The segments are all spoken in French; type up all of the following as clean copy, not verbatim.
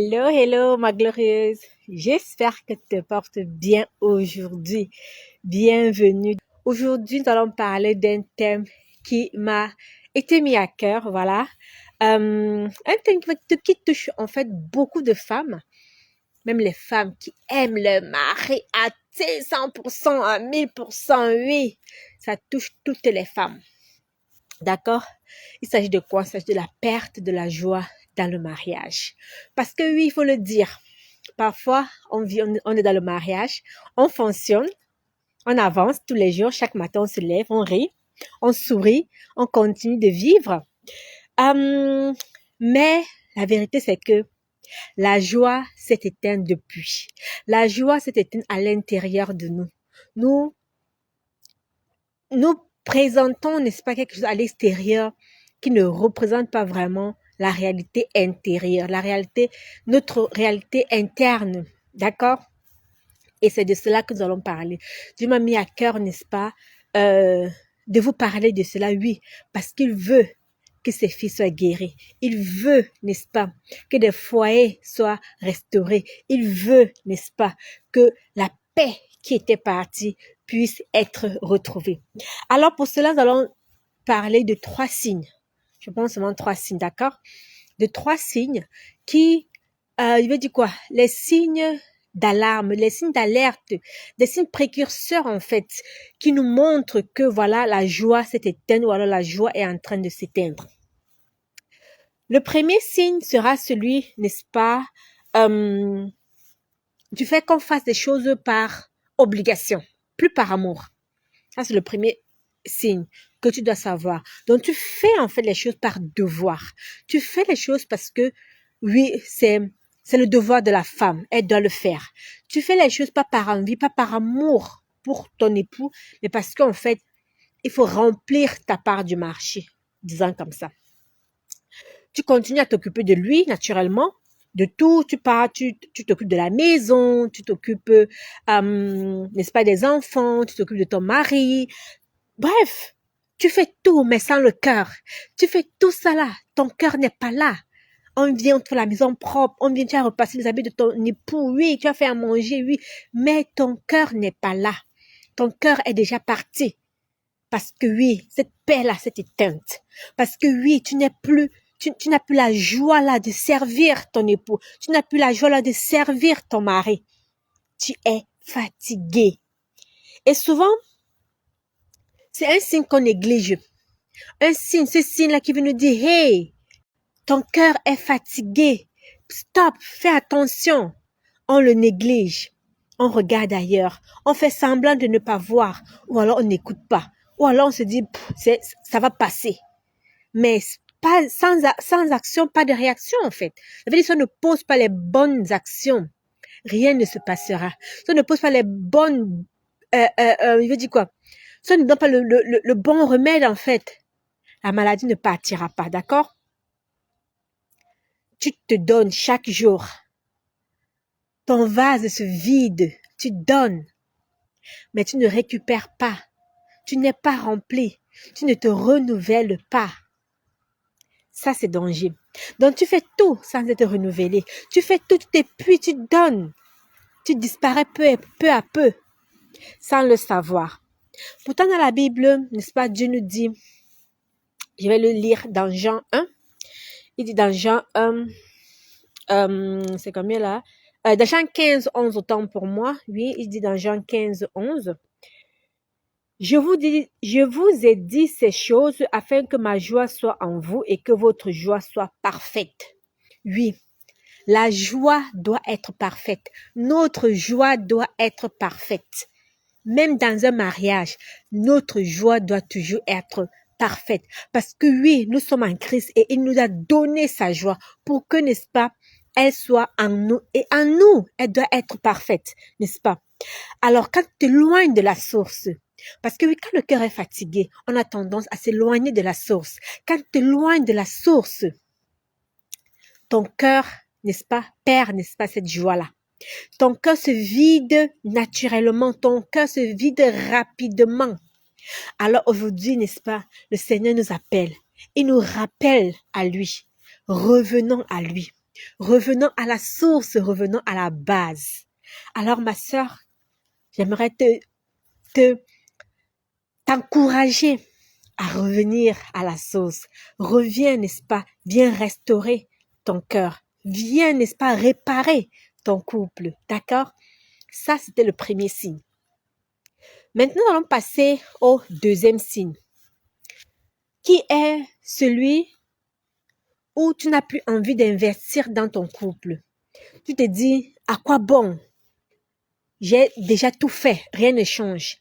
Hello, hello, ma glorieuse. J'espère que tu te portes bien aujourd'hui. Bienvenue. Aujourd'hui, nous allons parler d'un thème qui m'a été mis à cœur, voilà. Un thème qui touche en fait beaucoup de femmes, même les femmes qui aiment leur mari à 100%, à 1000%, oui. Ça touche toutes les femmes. D'accord? Il s'agit de quoi? Il s'agit de la perte de la joie dans le mariage. Parce que oui, il faut le dire. Parfois, on est dans le mariage, on fonctionne, on avance tous les jours, chaque matin on se lève, on rit, on sourit, on continue de vivre. Mais la vérité c'est que la joie s'est éteinte depuis. La joie s'est éteinte à l'intérieur de nous. Nous présentons, n'est-ce pas, quelque chose à l'extérieur qui ne représente pas vraiment la réalité intérieure, notre réalité interne. D'accord? Et c'est de cela que nous allons parler. Dieu m'a mis à cœur, n'est-ce pas, de vous parler de cela, oui, parce qu'il veut que ses filles soient guéries. Il veut, n'est-ce pas, que des foyers soient restaurés. Il veut, n'est-ce pas, que la paix qui était partie puisse être retrouvée. Alors pour cela, nous allons parler de 3 signes. Je pense seulement 3 signes, d'accord? De 3 signes qui, il veut dire quoi? Les signes d'alarme, les signes d'alerte, des signes précurseurs en fait, qui nous montrent que voilà, la joie s'est éteinte ou alors la joie est en train de s'éteindre. Le premier signe sera celui, n'est-ce pas, du fait qu'on fasse des choses par obligation, plus par amour. Ça, c'est le premier signe que tu dois savoir. Donc, tu fais en fait les choses par devoir. Tu fais les choses parce que, oui, c'est le devoir de la femme. Elle doit le faire. Tu fais les choses pas par envie, pas par amour pour ton époux, mais parce qu'en fait, il faut remplir ta part du marché, disons comme ça. Tu continues à t'occuper de lui, naturellement, de tout. Tu t'occupes de la maison, tu t'occupes, n'est-ce pas, des enfants, tu t'occupes de ton mari. Bref, tu fais tout, mais sans le cœur. Tu fais tout ça là, ton cœur n'est pas là. On vient, on trouve la maison propre, on vient, tu as repassé les habits de ton époux, oui, tu as fait à manger, oui, mais ton cœur n'est pas là. Ton cœur est déjà parti. Parce que oui, cette paix-là s'est éteinte. Parce que oui, tu n'as plus la joie là de servir ton époux. Tu n'as plus la joie là de servir ton mari. Tu es fatigué. Et souvent, c'est un signe qu'on néglige. Ce signe-là qui veut nous dire, hey, ton cœur est fatigué. Stop, fais attention. On le néglige. On regarde ailleurs. On fait semblant de ne pas voir. Ou alors on n'écoute pas. Ou alors on se dit, ça va passer. Mais pas, sans action, pas de réaction en fait. Ça veut dire que si on ne pose pas les bonnes actions, rien ne se passera. Si on ne pose pas les bonnes... il veut dire quoi? Si on ne donne pas le bon remède en fait, la maladie ne partira pas, d'accord? Tu te donnes chaque jour. Ton vase se vide. Tu donnes. Mais tu ne récupères pas. Tu n'es pas rempli. Tu ne te renouvelles pas. Ça, c'est danger. Donc, tu fais tout sans être renouvelé. Tu fais tout, tu t'épuises, tu donnes. Tu disparais peu à peu, sans le savoir. Pourtant, dans la Bible, n'est-ce pas, Dieu nous dit, je vais le lire dans Jean 1. Il dit dans Jean 1, c'est combien là? Dans Jean 15, 11, autant pour moi. Oui, il dit dans Jean 15, 11. Je vous ai dit ces choses afin que ma joie soit en vous et que votre joie soit parfaite. Oui, la joie doit être parfaite. Notre joie doit être parfaite. Même dans un mariage, notre joie doit toujours être parfaite. Parce que oui, nous sommes en Christ et il nous a donné sa joie pour que, n'est-ce pas, elle soit en nous. Et en nous, elle doit être parfaite, n'est-ce pas? Alors, quand tu t'éloignes de la source, parce que oui, quand le cœur est fatigué, on a tendance à s'éloigner de la source. Quand tu t'éloignes de la source, ton cœur, n'est-ce pas, perd, n'est-ce pas, cette joie-là. Ton cœur se vide naturellement, ton cœur se vide rapidement. Alors aujourd'hui, n'est-ce pas, le Seigneur nous appelle. Il nous rappelle à lui. Revenons à lui. Revenons à la source, revenons à la base. Alors, ma sœur, j'aimerais t'encourager à revenir à la source. Reviens, n'est-ce pas? Viens restaurer ton cœur. Viens, n'est-ce pas, réparer ton couple. D'accord? Ça, c'était le premier signe. Maintenant, allons passer au deuxième signe, qui est celui où tu n'as plus envie d'investir dans ton couple. Tu te dis, à quoi bon? J'ai déjà tout fait, rien ne change.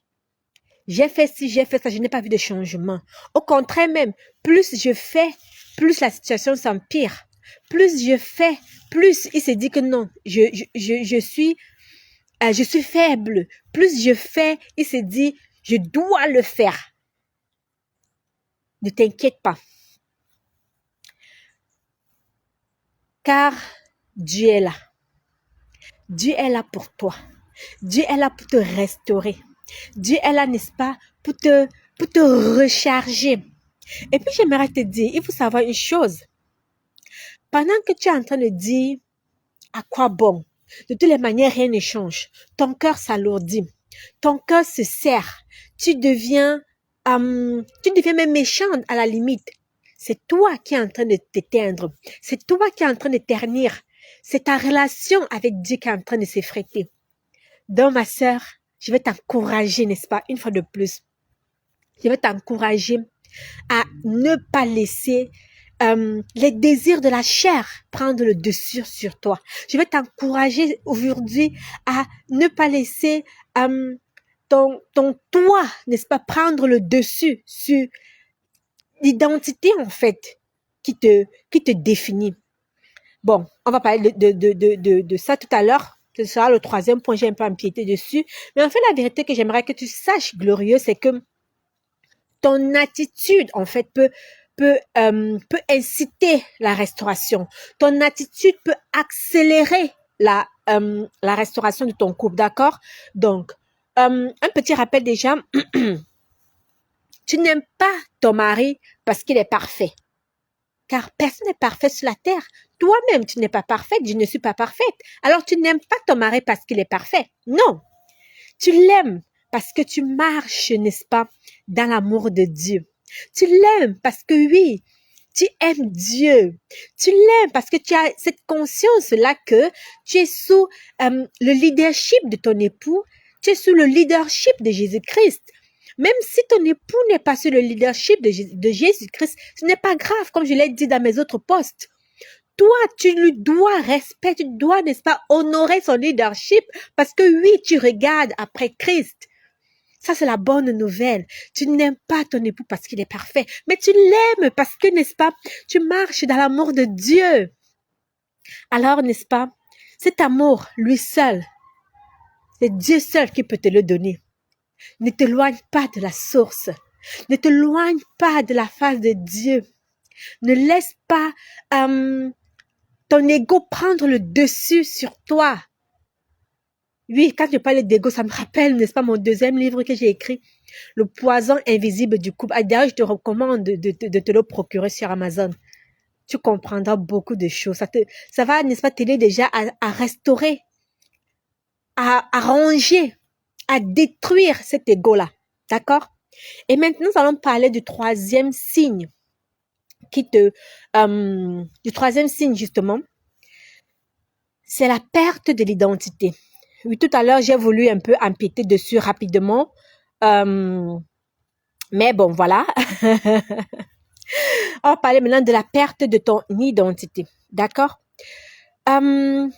J'ai fait ci, j'ai fait ça, je n'ai pas vu de changement. Au contraire même, plus je fais, plus la situation s'empire. Plus je fais, plus il se dit que non, je suis faible. Plus je fais, il se dit, je dois le faire. Ne t'inquiète pas. Car Dieu est là. Dieu est là pour toi. Dieu est là pour te restaurer. Dieu est là, n'est-ce pas, pour te recharger. Et puis, j'aimerais te dire, il faut savoir une chose. Pendant que tu es en train de dire, à quoi bon? De toutes les manières, rien ne change. Ton cœur s'alourdit. Ton cœur se serre. Tu deviens même méchante à la limite. C'est toi qui es en train de t'éteindre. C'est toi qui es en train de ternir. C'est ta relation avec Dieu qui est en train de s'effriter. Donc, ma sœur, je vais t'encourager, n'est-ce pas, une fois de plus. Je vais t'encourager à ne pas laisser les désirs de la chair prendre le dessus sur toi. Je vais t'encourager aujourd'hui à ne pas laisser ton toi, n'est-ce pas, prendre le dessus sur l'identité, en fait, qui te définit. Bon, on va parler de ça tout à l'heure. Ce sera le troisième point, j'ai un peu empiété dessus. Mais en fait, la vérité que j'aimerais que tu saches, Glorieux, c'est que ton attitude, en fait, peut inciter la restauration. Ton attitude peut accélérer la restauration de ton couple, d'accord? Donc, un petit rappel déjà, tu n'aimes pas ton mari parce qu'il est parfait. Car personne n'est parfait sur la terre. Toi-même, tu n'es pas parfaite, je ne suis pas parfaite. Alors, tu n'aimes pas ton mari parce qu'il est parfait. Non. Tu l'aimes parce que tu marches, n'est-ce pas, dans l'amour de Dieu. Tu l'aimes parce que oui, tu aimes Dieu. Tu l'aimes parce que tu as cette conscience-là que tu es sous le leadership de ton époux, tu es sous le leadership de Jésus-Christ. Même si ton époux n'est pas sous le leadership de Jésus-Christ, ce n'est pas grave, comme je l'ai dit dans mes autres posts. Toi, tu lui dois respect, tu dois, n'est-ce pas, honorer son leadership parce que oui, tu regardes après Christ. Ça, c'est la bonne nouvelle. Tu n'aimes pas ton époux parce qu'il est parfait, mais tu l'aimes parce que, n'est-ce pas, tu marches dans l'amour de Dieu. Alors, n'est-ce pas, cet amour, lui seul, c'est Dieu seul qui peut te le donner. Ne t'éloigne pas de la source. Ne t'éloigne pas de la face de Dieu. Ne laisse pas ton ego prendre le dessus sur toi. Oui, quand je parle d'ego, ça me rappelle, n'est-ce pas, mon deuxième livre que j'ai écrit, Le poison invisible du couple. D'ailleurs, je te recommande de te le procurer sur Amazon. Tu comprendras beaucoup de choses. Ça va, n'est-ce pas, t'aider déjà à restaurer, à ranger, à détruire cet ego-là. D'accord? Et maintenant, nous allons parler du troisième signe du troisième signe, justement. C'est la perte de l'identité. Oui, tout à l'heure, j'ai voulu un peu empiéter dessus rapidement. Mais bon, voilà. On va parler maintenant de la perte de ton identité. D'accord? Quand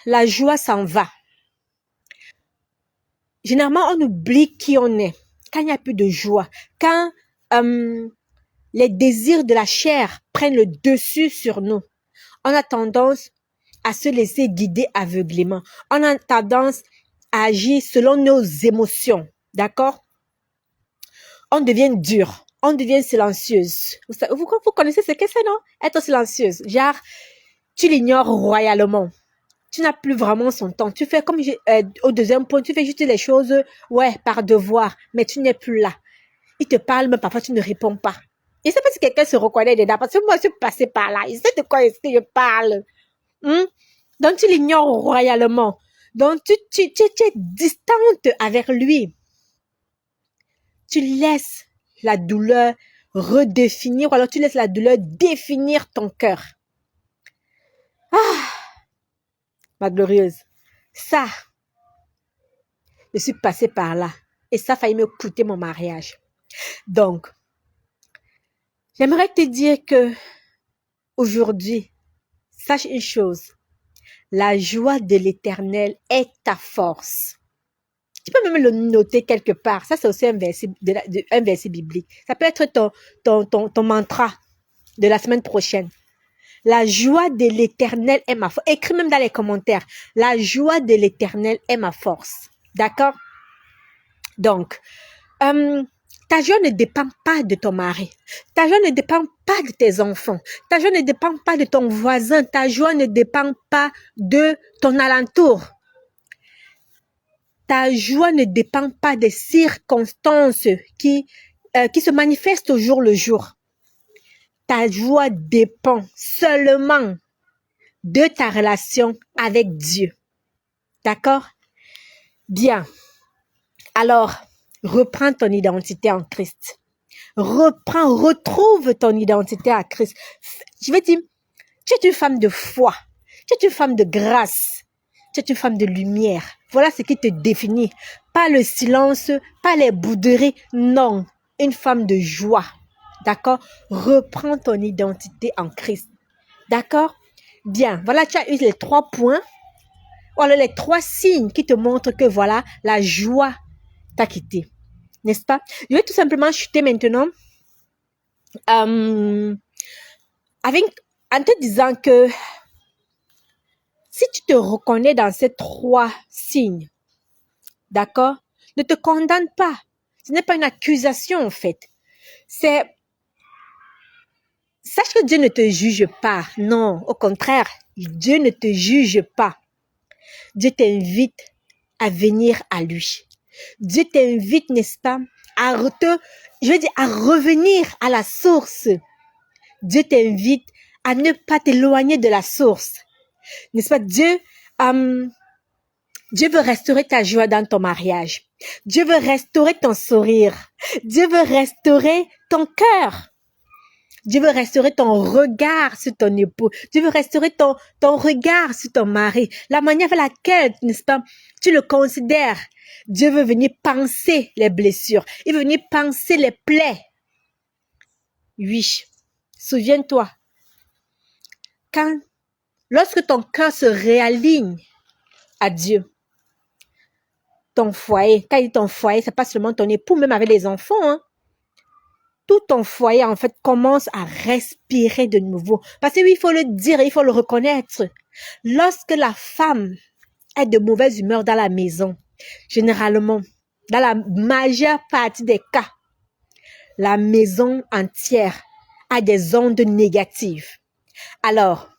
la joie s'en va, généralement, on oublie qui on est. Quand il n'y a plus de joie, quand les désirs de la chair prennent le dessus sur nous, on a tendance à se laisser guider aveuglément. On a tendance à agir selon nos émotions. D'accord? On devient dur. On devient silencieuse. Vous connaissez ce que c'est, non? Être silencieuse. Genre, tu l'ignores royalement. Tu n'as plus vraiment son temps. Tu fais comme au deuxième point, tu fais juste les choses, ouais, par devoir, mais tu n'es plus là. Il te parle, mais parfois tu ne réponds pas. Je ne sais pas si quelqu'un se reconnaît dedans, parce que moi, je suis passée par là. Je sais de quoi est-ce que je parle. Hmm? Donc, tu l'ignores royalement. Donc, tu es distante avec lui. Tu laisses la douleur redéfinir, ou alors tu laisses la douleur définir ton cœur. Ah, ma glorieuse. Ça, je suis passée par là. Et ça a failli me coûter mon mariage. Donc, j'aimerais te dire que aujourd'hui, sache une chose. La joie de l'Éternel est ta force. Tu peux même le noter quelque part. Ça, c'est aussi un verset biblique. Ça peut être ton mantra de la semaine prochaine. La joie de l'Éternel est ma force. Écris même dans les commentaires. La joie de l'Éternel est ma force. D'accord? Donc, ta joie ne dépend pas de ton mari. Ta joie ne dépend pas de tes enfants. Ta joie ne dépend pas de ton voisin. Ta joie ne dépend pas de ton alentour. Ta joie ne dépend pas des circonstances qui se manifestent au jour le jour. Ta joie dépend seulement de ta relation avec Dieu. D'accord? Bien. Alors, reprends ton identité en Christ. Retrouve ton identité à Christ. Je vais dire, tu es une femme de foi. Tu es une femme de grâce. Tu es une femme de lumière. Voilà ce qui te définit. Pas le silence, pas les bouderies. Non, une femme de joie. D'accord? Reprends ton identité en Christ. D'accord? Bien, voilà, tu as eu les 3 points. Voilà les 3 signes qui te montrent que voilà, la joie t'a quitté. N'est-ce pas? Je vais tout simplement chuter maintenant en te disant que si tu te reconnais dans ces 3 signes, d'accord, ne te condamne pas. Ce n'est pas une accusation en fait. Sache que Dieu ne te juge pas. Non, au contraire, Dieu ne te juge pas. Dieu t'invite à venir à lui. Dieu t'invite, n'est-ce pas, à revenir à la source. Dieu t'invite à ne pas t'éloigner de la source. N'est-ce pas? Dieu veut restaurer ta joie dans ton mariage. Dieu veut restaurer ton sourire. Dieu veut restaurer ton cœur. Dieu veut restaurer ton regard sur ton époux. Dieu veut restaurer ton regard sur ton mari. La manière avec laquelle, n'est-ce pas, tu le considères. Dieu veut venir panser les blessures. Il veut venir panser les plaies. Oui, souviens-toi, lorsque ton cœur se réaligne à Dieu, ton foyer, quand il dit ton foyer, c'est pas seulement ton époux, même avec les enfants, hein. Tout ton foyer, en fait, commence à respirer de nouveau. Parce que oui, il faut le dire, il faut le reconnaître. Lorsque la femme est de mauvaise humeur dans la maison, généralement, dans la majeure partie des cas, la maison entière a des ondes négatives. Alors,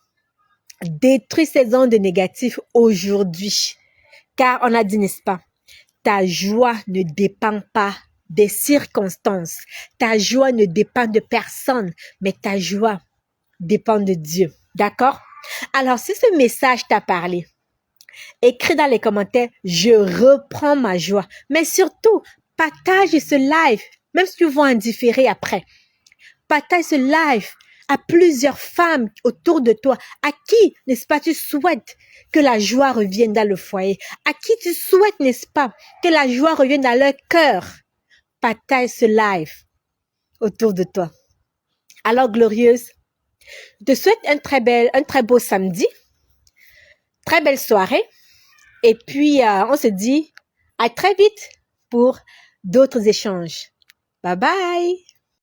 détruis ces ondes négatives aujourd'hui. Car on a dit, n'est-ce pas, ta joie ne dépend pas des circonstances. Ta joie ne dépend de personne, mais ta joie dépend de Dieu. D'accord? Alors, si ce message t'a parlé, écris dans les commentaires, je reprends ma joie. Mais surtout, partage ce live, même si tu vas en différer après. Partage ce live à plusieurs femmes autour de toi, à qui, n'est-ce pas, tu souhaites que la joie revienne dans le foyer, à qui tu souhaites, n'est-ce pas, que la joie revienne dans leur cœur. Partage ce live autour de toi. Alors, glorieuse, je te souhaite un très beau samedi, très belle soirée, et puis on se dit à très vite pour d'autres échanges. Bye bye!